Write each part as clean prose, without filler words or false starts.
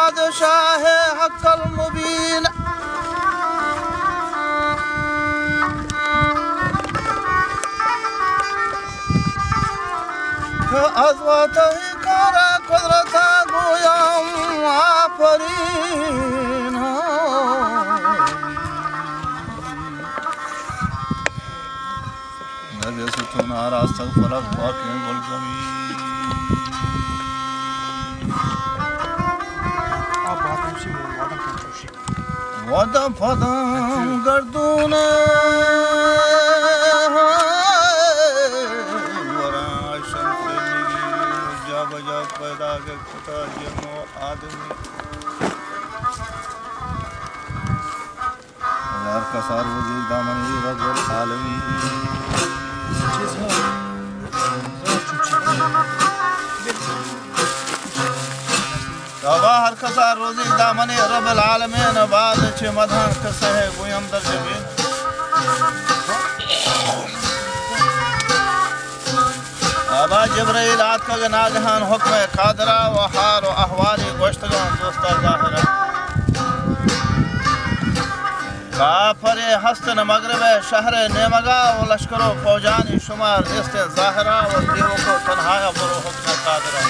बादशाह हक़ल मुबीन अज़मत ही कर कुदरत गोयम आफरीन नबी सुतून आरास्त फलक बाकी गुल ज़मीन वदम फदम गर्दून पैदा के खुदा जमो आदमी यार का सार वजीर दामनी रब्बुल आलमीन तवा हर का सार वजीर दामनी रब्बुल आलमीन बाद छे मधान कसे है गोयम दर्जे अबा जिब्राइल आत का नागहान हुक्म कादरा व हार व अहवाल गोश्तगान दोस्ता ज़ाहिरा काफर हस्तन मगरब शहर नेमगा व लश्करो फौजानी शुमार इस्त ज़ाहिरा व देव को तन्हाया बरो हुक्म कादरा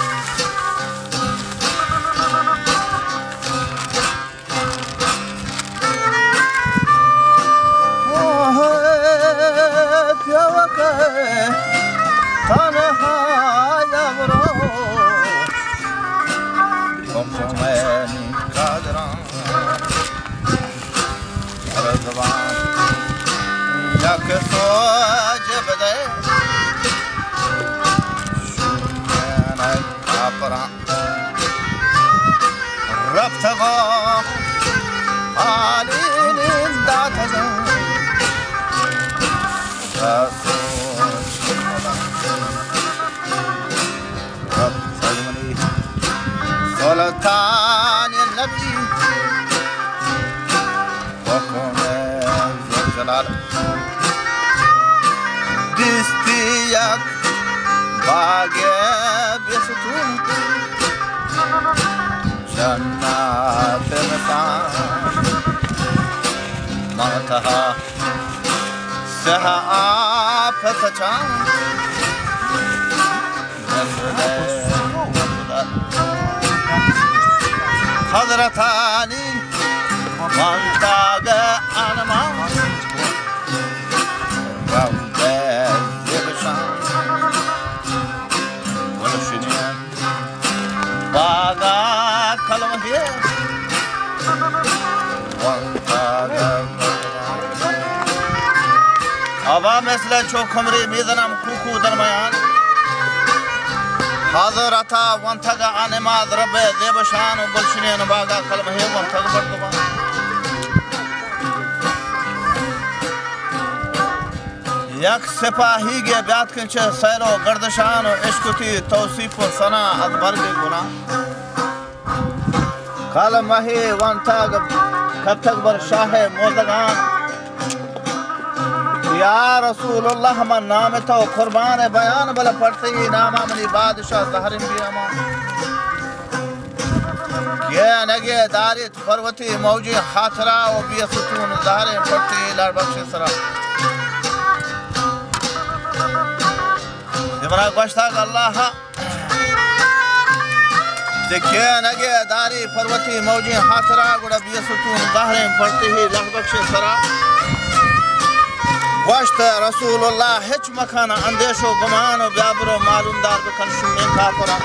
Distiyak bage besutun jannat metan mataha saha afatachan Hazratani mantaga anama Ava mesle çok kumri mizanam kuku darmayan Hazrata vantaga animad rabbe debashan u gulshine baga kalmahe vantaga barduba Yak sepahi ge bayat kinche sayro gardashan u ishkuti tawsif u sana adbarge guna kalmahe vantaga Kathak बर शाह मोज़गान या रसूलुल्लाह मन नाम तो कुर्बान बयान बल पढ़ते ही नामा मनी बादशाह ज़हरिन भी अमा ये नगे दारित फरवती मौजी हाथरा व बिय सुतून ज़हरे पढ़ते ही लाड़ बख्शे सरा जिमरा गोश्ता अल्लाह देखिए नगे दारी पर्वती मौजी हाथरा गुड़ा बिय सुतून ज़हरे पढ़ते ही लाड़ बख्शे सरा गोश्त रसूलुल्लाह हिच मखाना अंदेशो गुमान व्याबरो मालूमदार बकन शुमे काफरा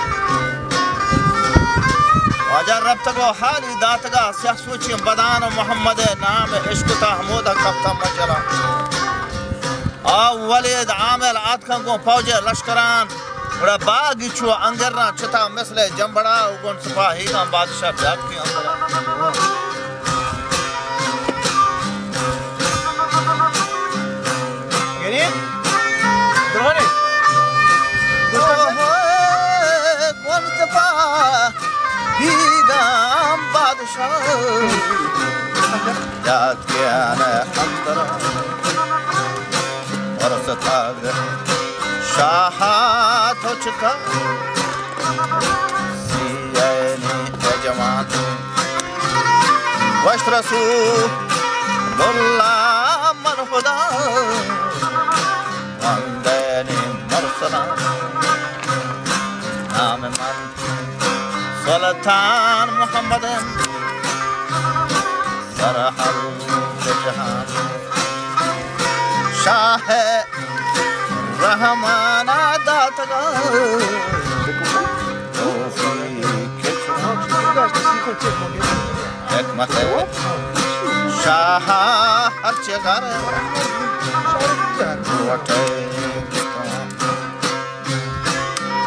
वाजा रब तको हाली दातगा स्याह सोची बदान मोहम्मद नाम इश्क तहमूद कफ्ता मजरा आ वलीद आमिल आतकन को फौजे लश्करान बड़ा बागिचो अंगरना चिता मिसले जंबड़ा उगन सिपाही का बादशाह जाग की अंदर याद किया ने अंदर वरसता शाहात हो चुका सियानी जमान गोश्त रसूलुल्लाह मन खुदा वंदनी मुरसला नाम मन सुल्तान मोहम्मद सरहल जहान शाह रहमाना दातगा हिकमत शाह हर जगह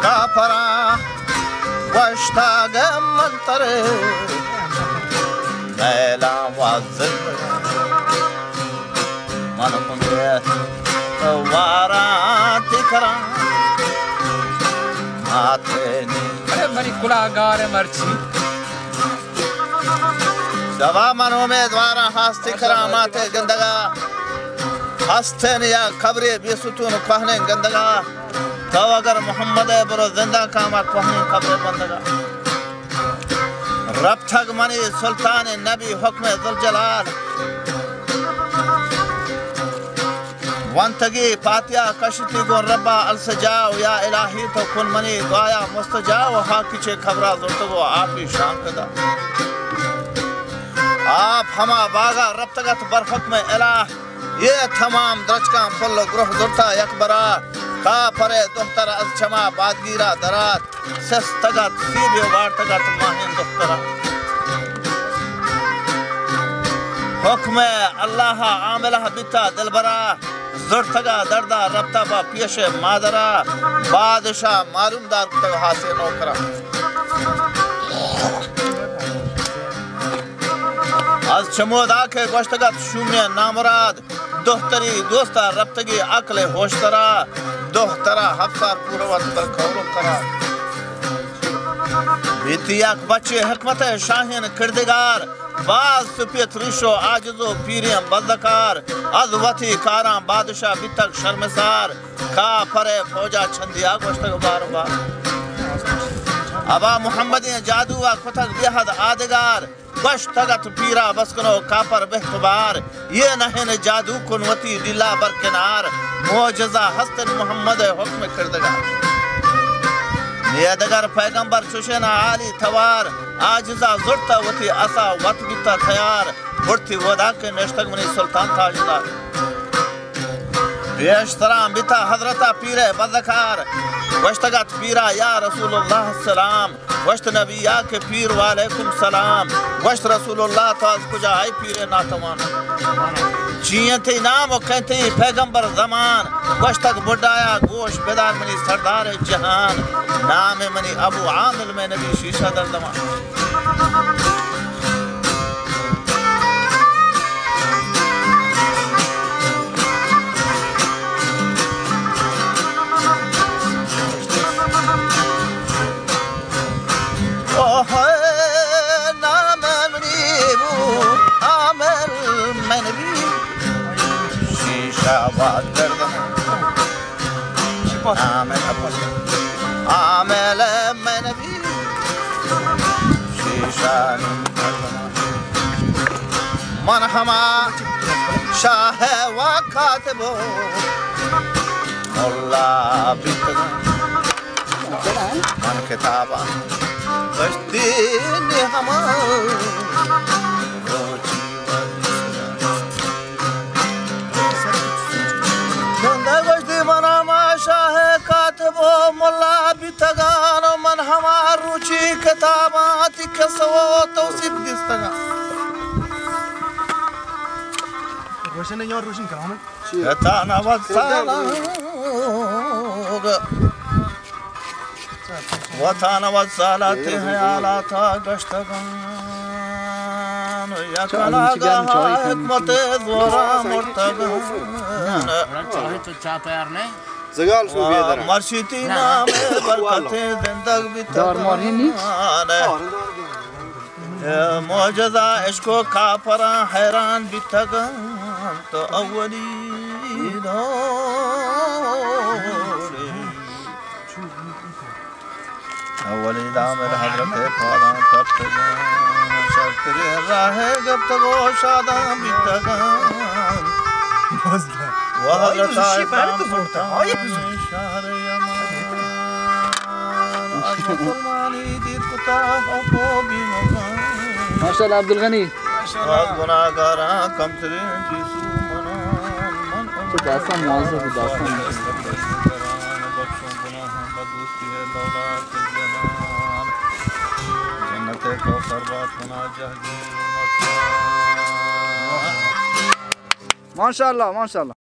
काफरा वश्ताग मंतर मैला वाज़िल मन कुंदे वारा तिकरा माथे नी अरे मनी कुलागार मर्ची दवा मनो में द्वारा हास्ति करा माथे गंदगा हस्तन या खबरे बेसुतून कहने गंदगा तो अगर मोहम्मद बरो जिंदा कामा कहने खबरे बंदगा रब थक मनी सुल्तान नबी हुक्म जुल जलाल वंतगी पातिया कशती गो रब्बा अल सजाओ या इलाही तो कुन मनी दुआया मुस्तजाओ हा किचे खबरा जुर्तगो आप ही शान कदा आप हमा बागा रब तगत बरफक में इलाह ये तमाम द्रचका फुल ग्रोह जुर्ता यकबरा का परे दुख्तर अज चमा बादगीरा दरात सस तगत सीबे वार तगत माहिन दुख्तरा हुक्म अल्लाह आमिला बिता दिलबरा जुर्तगा दर्दा रब्ता बा पेश मादरा बादशाह मालूमदार तग हासे नौकरा आज चमोदा के गोश्तगत शून्य नामराद दोहतरी दोस्ता रब्तगी अकले होशतरा दोहतरा हफ्सार पूर्वत पर खौलो करा बीतियाक बच्चे हिकमत शाहीन किरदगार बाज सुपियत रिशो आजजो पीरियम बदकार अजवती कारा बादशाह बितक शर्मसार का परे फौजा छंदिया गोश्तग बार बार अबा मोहम्मदी जादुआ कुतक बेहद आदगार गोश्तगत पीरा बसकनो कापर बेहतबार ये नहन जादू कुनवती दिला बरकिनार मोजजा हस्तन मोहम्मद हुक्म किरदगार नियदगर पैगंबर चुशेना आली थवार आजिजा जुर्ता वती असा वत बिता थयार बुर्ती वदा के नेश्तग मनी सुल्तान ताजदार बेशतराम बिता हजरता पीरे बदकार वश्तगत पीरा या रसूलुल्लाह सलाम वश्त नबिया के पीर वालेकुम सलाम वश्त रसूलुल्लाह ताज कुजा आई पीरे नातवान चीयते नाम कहते पैगंबर जमान वश्तक बुढ़ाया गोश बेदार मनी सरदार जहान नाम मनी अबू आमिल में नबी शीशा दर दमान आमिल में नबी शीशान मनहमा शाह व कातिबो मुल्ला बितगा मन किताबा गश्तीन हमा शाह कातिबो मुल्ला बितगान मन हमार रुचि किताबात कसो तौसीफ किस्तगा रोशन नहीं और रोशन कराना ताना वताना वसालत है आलाता गश्तगान या कला हिकमत जोरा मुर्तगान चाहे तो चाह तैयार नहीं जगाल सो बेदर मर्शिदी नाम बरकते जिंदग बितान मौजज़ा इश्को काफरा हैरान बितगन तो अव्वली वलीद आमिर हजरत पादा तब्तगान शक्र राहे गब्तगो शादा बितगान वहजरत आयत जोड़ता शहर यमान मुसलमानी दीद कुता को भी मकान माशाल्लाह अब्दुल गनी गुनाहगारा कम तरे जीसू मना मन तो दास्तान मुआज़्ज़फ़ दास्तान माशाल्लाह माशाल्लाह।